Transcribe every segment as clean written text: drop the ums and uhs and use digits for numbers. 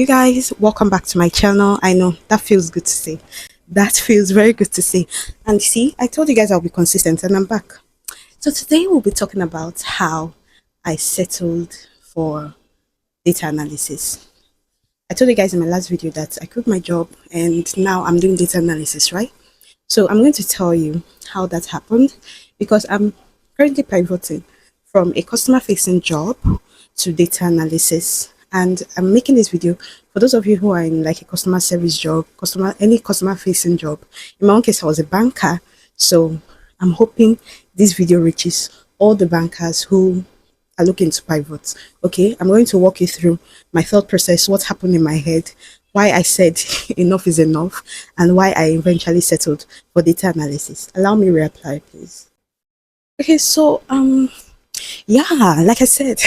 You guys, welcome back to my channel. I know that feels good to say. That feels very good to say. And see, I told you guys I'll be consistent and I'm back. So today we'll be talking about how I settled for data analysis. I told you guys in my last video that I quit my job and now I'm doing data analysis, right? So I'm going to tell you how that happened because I'm currently pivoting from a customer facing job to data analysis. And I'm making this video for those of you who are in like a customer service job, any customer facing job. In my own case, I was a banker. So I'm hoping this video reaches all the bankers who are looking to pivot. Okay, I'm going to walk you through my thought process, what happened in my head, why I said enough is enough, and why I eventually settled for data analysis. Allow me reapply, please. Okay, so yeah, like I said,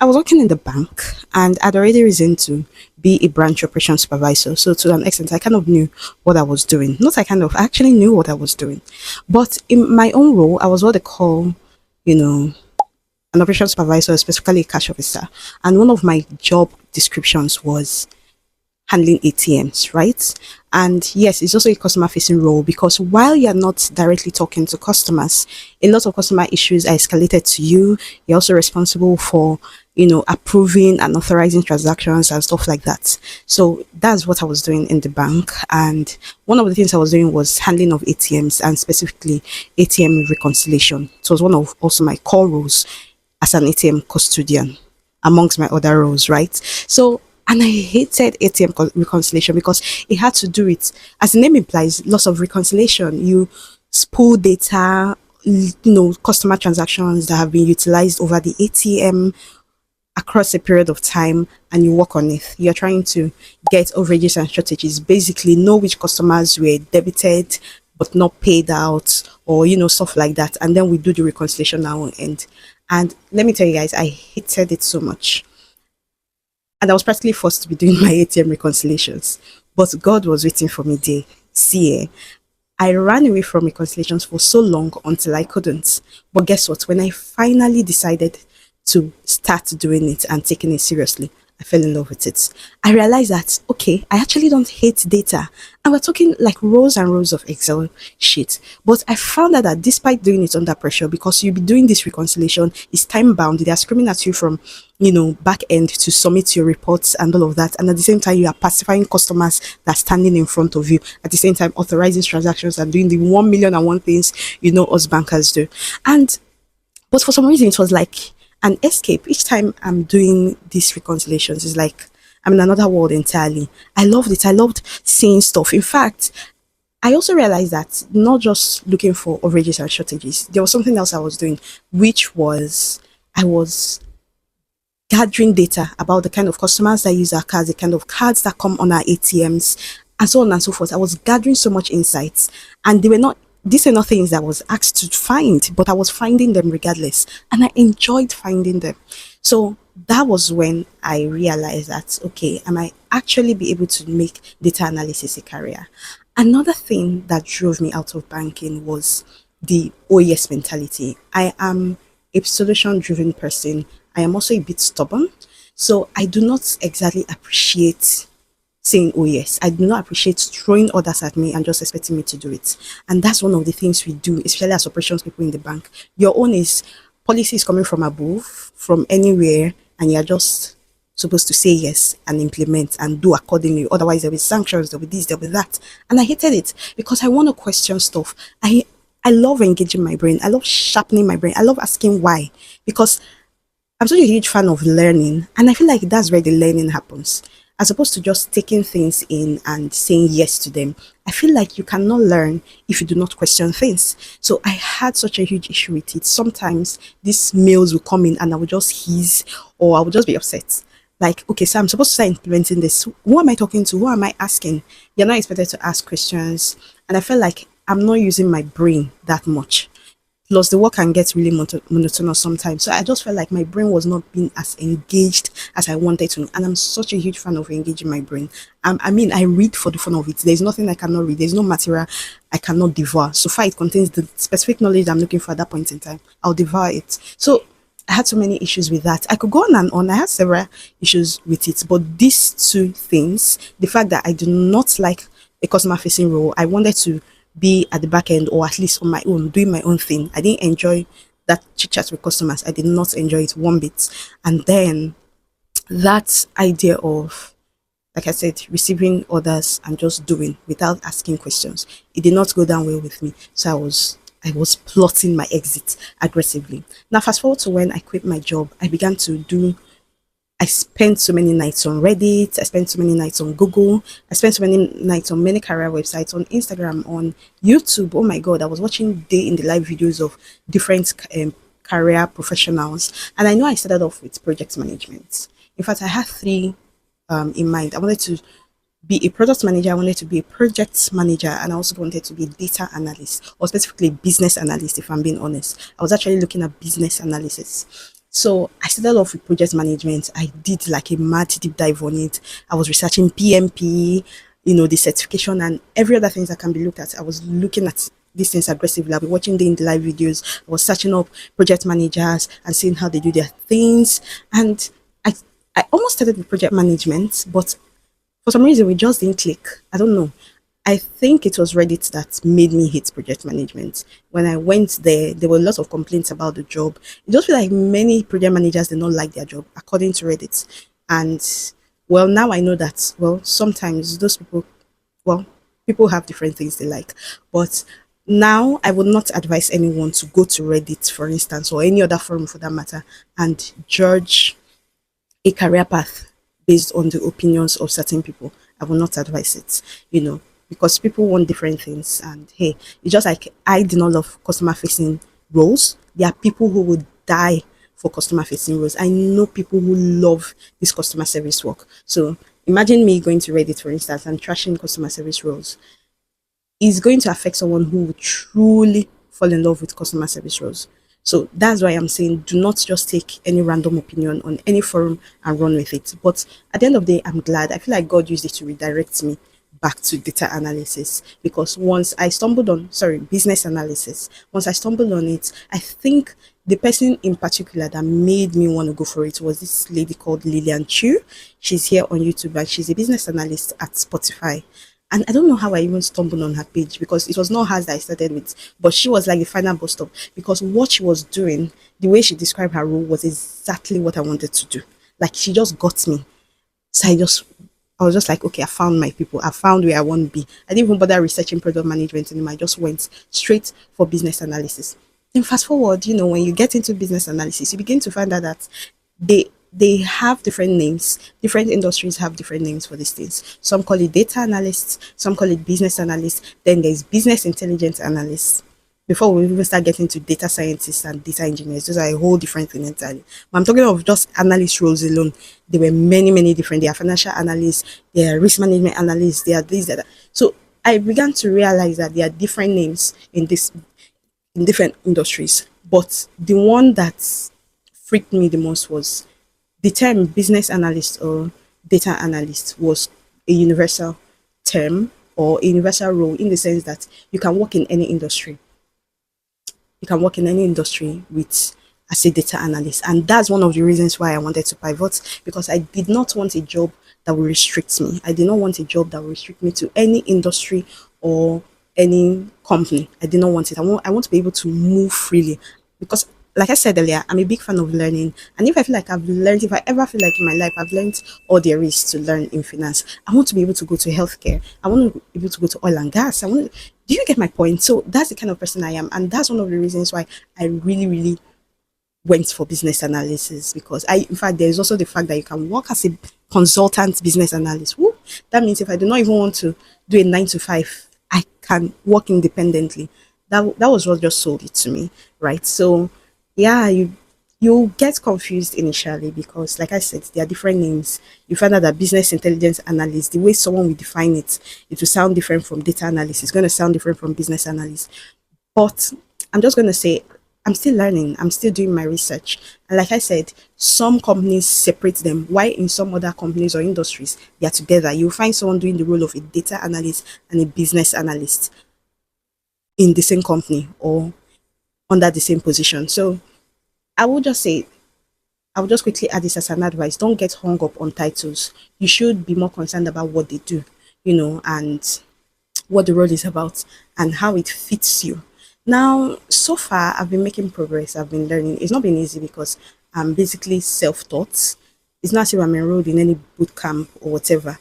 I was working in the bank and I'd already risen to be a branch operation supervisor. So to an extent, I kind of knew what I was doing. Not I kind of, I actually knew what I was doing. But in my own role, I was what they call, you know, an operation supervisor, specifically a cash officer. And one of my job descriptions was handling ATMs, right? And yes, it's also a customer facing role because while you're not directly talking to customers, a lot of customer issues are escalated to you. You're also responsible for, approving and authorizing transactions and stuff like that. So that's what I was doing in the bank. And one of the things I was doing was handling of ATMs and specifically ATM reconciliation. It was one of also my core roles as an ATM custodian amongst my other roles, right? So and I hated ATM reconciliation because it had to do it, as the name implies, loss of reconciliation. You spool data, customer transactions that have been utilized over the ATM across a period of time, and you work on it. You're trying to get overages and shortages, basically know which customers were debited but not paid out, or stuff like that. And then we do the reconciliation now on end. And let me tell you guys, I hated it so much and I was practically forced to be doing my ATM reconciliations. But God was waiting for me there. See, I ran away from reconciliations for so long until I couldn't. But guess what? When I finally decided to start doing it and taking it seriously, I fell in love with it. I realized that, okay, I actually don't hate data. And we're talking like rows and rows of Excel sheets. But I found out that despite doing it under pressure, because you'll be doing this reconciliation, it's time bound. They're screaming at you from, back end to submit your reports and all of that. And at the same time, you are pacifying customers that are standing in front of you. At the same time, authorizing transactions and doing the 1,000,001 things, us bankers do. But for some reason, it was like an escape. Each time I'm doing these reconciliations, it's like I'm in another world entirely. I loved it. I loved seeing stuff. In fact, I also realized that not just looking for overages and shortages, there was something else I was doing, which was I was gathering data about the kind of customers that use our cards, the kind of cards that come on our ATMs, and so on and so forth. I was gathering so much insights, and they were not these are not things that I was asked to find, but I was finding them regardless, and I enjoyed finding them. So that was when I realized that okay, I might actually be able to make data analysis a career. Another thing that drove me out of banking was the oh yes mentality. I am a solution driven person. I am also a bit stubborn. So I do not exactly appreciate saying, oh yes, I do not appreciate throwing orders at me and just expecting me to do it. And that's one of the things we do, especially as operations people in the bank. Your own is policy is coming from above, from anywhere, and you're just supposed to say yes and implement and do accordingly. Otherwise, there'll be sanctions, there'll be this, there'll be that. And I hated it because I want to question stuff. I love engaging my brain. I love sharpening my brain. I love asking why. Because I'm such a huge fan of learning, and I feel like that's where the learning happens. As opposed to just taking things in and saying yes to them, I feel like you cannot learn if you do not question things. So I had such a huge issue with it. Sometimes these mails will come in and I would just hiss or I would just be upset. Like, okay, so I'm supposed to start implementing this. Who am I talking to? Who am I asking? You're not expected to ask questions. And I feel like I'm not using my brain that much. Plus, the work can get really monotonous sometimes. So I just felt like my brain was not being as engaged as I wanted to. And I'm such a huge fan of engaging my brain. I mean, I read for the fun of it. There's nothing I cannot read. There's no material I cannot devour. So far, it contains the specific knowledge I'm looking for at that point in time. I'll devour it. So I had so many issues with that. I could go on and on. I had several issues with it, but these two things, the fact that I do not like a customer facing role, I wanted to be at the back end or at least on my own, doing my own thing. I didn't enjoy that chit chat with customers. I did not enjoy it one bit. And then that idea of, like I said, receiving orders and just doing without asking questions, it did not go down well with me. So I was plotting my exit aggressively. Now fast forward to when I quit my job, I spent so many nights on Reddit, I spent so many nights on Google, I spent so many nights on many career websites, on Instagram, on YouTube. Oh my god, I was watching day in the live videos of different career professionals. And I know I started off with project management. In fact, I had three in mind. I wanted to be a product manager, I wanted to be a project manager, and I also wanted to be a data analyst, or specifically business analyst, if I'm being honest. I was actually looking at business analysis. So I started off with project management. I did like a mad deep dive on it. I was researching PMP, the certification and every other things that can be looked at. I was looking at these things aggressively. I'll be watching the in the live videos. I was searching up project managers and seeing how they do their things. And I I almost started with project management, but for some reason we just didn't click. I don't know. I think it was Reddit that made me hate project management. When I went there, there were lots of complaints about the job. It just feel like many project managers did not like their job, according to Reddit. And well, now I know that, well, sometimes those people, well, people have different things they like. But now I would not advise anyone to go to Reddit, for instance, or any other forum for that matter, and judge a career path based on the opinions of certain people. I will not advise it, because people want different things. And hey, it's just like I do not love customer facing roles. There are people who would die for customer facing roles. I know people who love this customer service work. So imagine me going to Reddit, for instance, and trashing customer service roles is going to affect someone who would truly fall in love with customer service roles. So that's why I'm saying do not just take any random opinion on any forum and run with it. But at the end of the day, I'm glad. I feel like God used it to redirect me back to data analysis, because once I stumbled on, sorry, business analysis, once I stumbled on it, I think the person in particular that made me want to go for it was this lady called Lillian Chu. She's here on YouTube and she's a business analyst at Spotify. And I don't know how I even stumbled on her page, because it was not hers that I started with, but she was like the final bus stop, because what she was doing, the way she described her role was exactly what I wanted to do. Like she just got me. So I was just like, okay, I found my people. I found where I want to be. I didn't even bother researching product management anymore. I just went straight for business analysis. Then fast forward, when you get into business analysis, you begin to find out that they have different names. Different industries have different names for these things. Some call it data analysts, some call it business analysts. Then there's business intelligence analysts. Before we even start getting to data scientists and data engineers, those are a whole different thing entirely. But I'm talking of just analyst roles alone. There were many, many different. There are financial analysts, there are risk management analysts, there are this, that. So I began to realize that there are different names in different industries. But the one that freaked me the most was the term business analyst or data analyst was a universal term or a universal role, in the sense that you can work in any industry. You can work in any industry with as a data analyst. And that's one of the reasons why I wanted to pivot, because I did not want a job that will restrict me. I did not want a job that will restrict me to any industry or any company. I did not want it. I want to be able to move freely, because like I said earlier, I'm a big fan of learning. And if I feel like if I ever feel like in my life I've learned all there is to learn in finance, I want to be able to go to healthcare. I want to be able to go to oil and gas. Do you get my point? So that's the kind of person I am. And that's one of the reasons why I really, really went for business analysis, because in fact, there's also the fact that you can work as a consultant business analyst. Woo! That means if I do not even want to do a 9 to 5, I can work independently. That was what just sold it to me, right? So yeah, you get confused initially, because like I said, there are different names. You find out that business intelligence analyst, the way someone will define it, it will sound different from data analyst. It's going to sound different from business analyst. But I'm just going to say I'm still learning. I'm still doing my research. And like I said, some companies separate them. Why in some other companies or industries, they are together. You'll find someone doing the role of a data analyst and a business analyst in the same company or under the same position. So I would just say I'll just quickly add this as an advice. Don't get hung up on titles. You should be more concerned about what they do, and what the role is about and how it fits you. Now, so far, I've been making progress. I've been learning. It's not been easy because I'm basically self-taught. It's not as if I'm enrolled in any boot camp or whatever.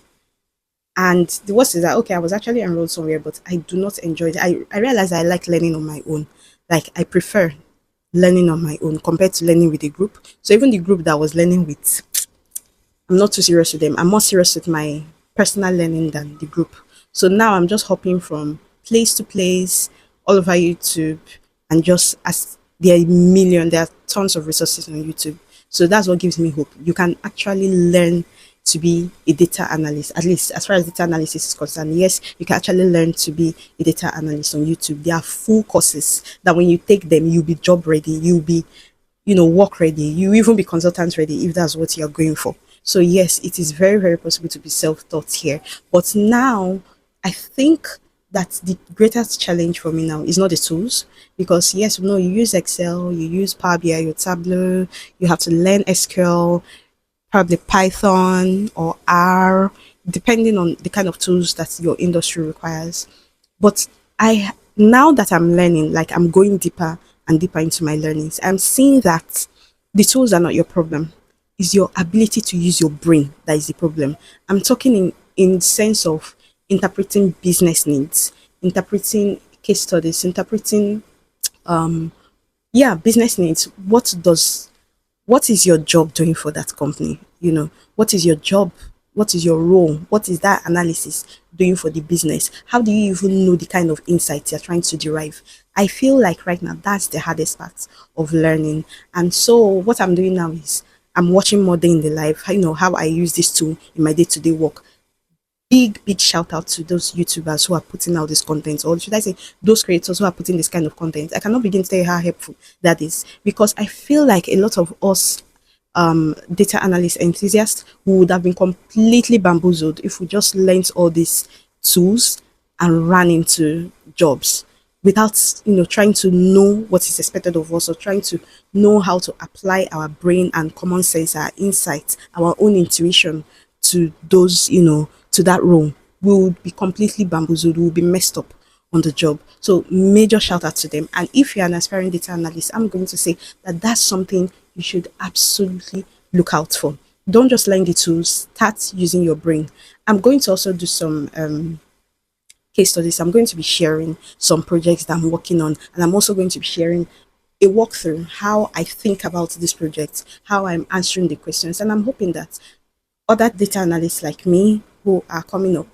And the worst is that, okay, I was actually enrolled somewhere, but I do not enjoy it. I realize I like learning on my own. Like, I prefer learning on my own compared to learning with a group. So even the group that I was learning with, I'm not too serious with them. I'm more serious with my personal learning than the group. So now I'm just hopping from place to place all over YouTube, and just as there are tons of resources on YouTube. So that's what gives me hope. You can actually learn to be a data analyst, at least as far as data analysis is concerned. Yes, you can actually learn to be a data analyst on YouTube. There are full courses that when you take them, you'll be job ready, you'll be work ready, you even be consultant ready if that's what you're going for. So yes, it is very, very possible to be self-taught here. But now I think that the greatest challenge for me now is not the tools, because yes, no, you use Excel, you use Power BI, your Tableau, you have to learn SQL, probably Python or R, depending on the kind of tools that your industry requires. But I now that I'm learning, like I'm going deeper and deeper into my learnings, I'm seeing that the tools are not your problem. It's your ability to use your brain that is the problem. I'm talking in sense of interpreting business needs, interpreting case studies, interpreting business needs. What is your job doing for that company? What is your job? What is your role? What is that analysis doing for the business? How do you even know the kind of insights you're trying to derive? I feel like right now that's the hardest part of learning. And so what I'm doing now is I'm watching more day in the life, how I use this tool in my day-to-day work. Big shout out to those YouTubers who are putting out this content, or should I say those creators who are putting this kind of content. I cannot begin to tell you how helpful that is, because I feel like a lot of us data analyst enthusiasts who would have been completely bamboozled if we just learned all these tools and ran into jobs without trying to know what is expected of us, or trying to know how to apply our brain and common sense, our insights, our own intuition to those to that role. We would be completely bamboozled, we'll be messed up on the job. So major shout out to them. And if you're an aspiring data analyst, I'm going to say that that's something you should absolutely look out for. Don't just learn the tools, start using your brain. I'm going to also do some case studies. I'm going to be sharing some projects that I'm working on, and I'm also going to be sharing a walkthrough how I think about this project, how I'm answering the questions, and I'm hoping that other data analysts like me who are coming up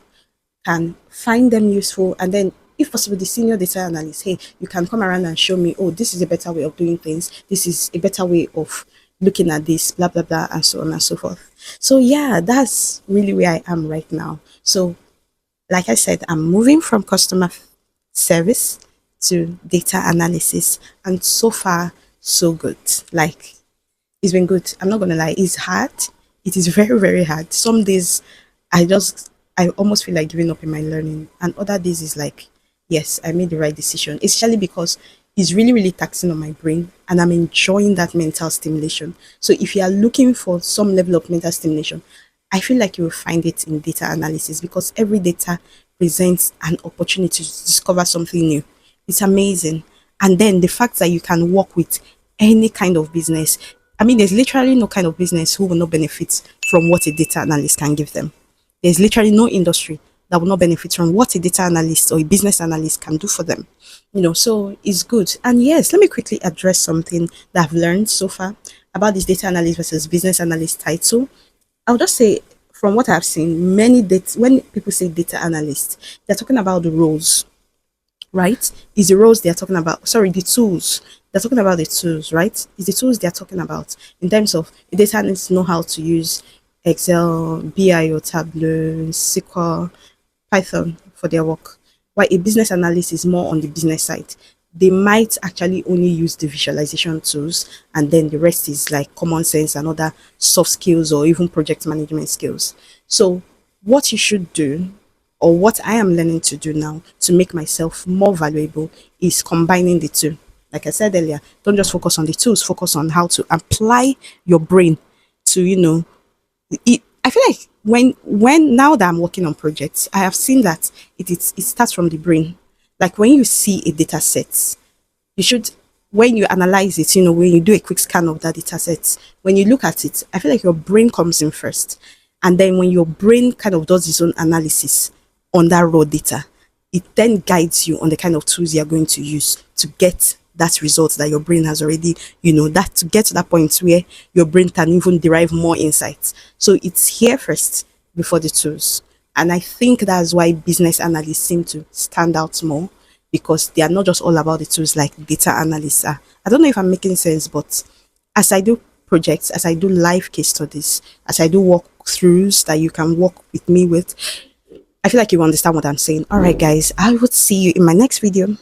can find them useful. And then if possible, the senior data analyst, hey, you can come around and show me, oh, this is a better way of doing things, this is a better way of looking at this, blah blah blah, and so on and so forth. So yeah, that's really where I am right now. So like I said, I'm moving from customer service to data analysis, and so far so good. Like, it's been good. I'm not gonna lie, it's hard. It is very, very hard. Some days I almost feel like giving up in my learning. And other days is like, yes, I made the right decision. Especially because it's really, really taxing on my brain, and I'm enjoying that mental stimulation. So if you are looking for some level of mental stimulation, I feel like you will find it in data analysis, because every data presents an opportunity to discover something new. It's amazing. And then the fact that you can work with any kind of business. I mean, there's literally no kind of business who will not benefit from what a data analyst can give them. There's literally no industry that will not benefit from what a data analyst or a business analyst can do for them. So it's good. And yes, let me quickly address something that I've learned so far about this data analyst versus business analyst title. I'll just say, from what I've seen, when people say data analyst, they're talking about the roles, right? Is the roles they're talking about. Sorry, the tools. They're talking about the tools, right? Is the tools they're talking about in terms of the data analysts know how to use Excel, BI or Tableau, SQL, Python for their work. While a business analyst is more on the business side. They might actually only use the visualization tools, and then the rest is like common sense and other soft skills or even project management skills. So what you should do, or what I am learning to do now to make myself more valuable, is combining the two. Like I said earlier, don't just focus on the tools, focus on how to apply your brain to, I feel like when now that I'm working on projects, I have seen that it starts from the brain. Like when you see a data set, you should, when you analyze it, when you do a quick scan of that data set, when you look at it, I feel like your brain comes in first. And then when your brain kind of does its own analysis on that raw data, it then guides you on the kind of tools you're going to use to get that result that your brain has already, that to get to that point where your brain can even derive more insights. So it's here first before the tools. And I think that's why business analysts seem to stand out more, because they are not just all about the tools like data analysts are. I don't know if I'm making sense, but as I do projects, as I do live case studies, as I do walkthroughs that you can walk with me with, I feel like you understand what I'm saying. All right, guys, I would see you in my next video.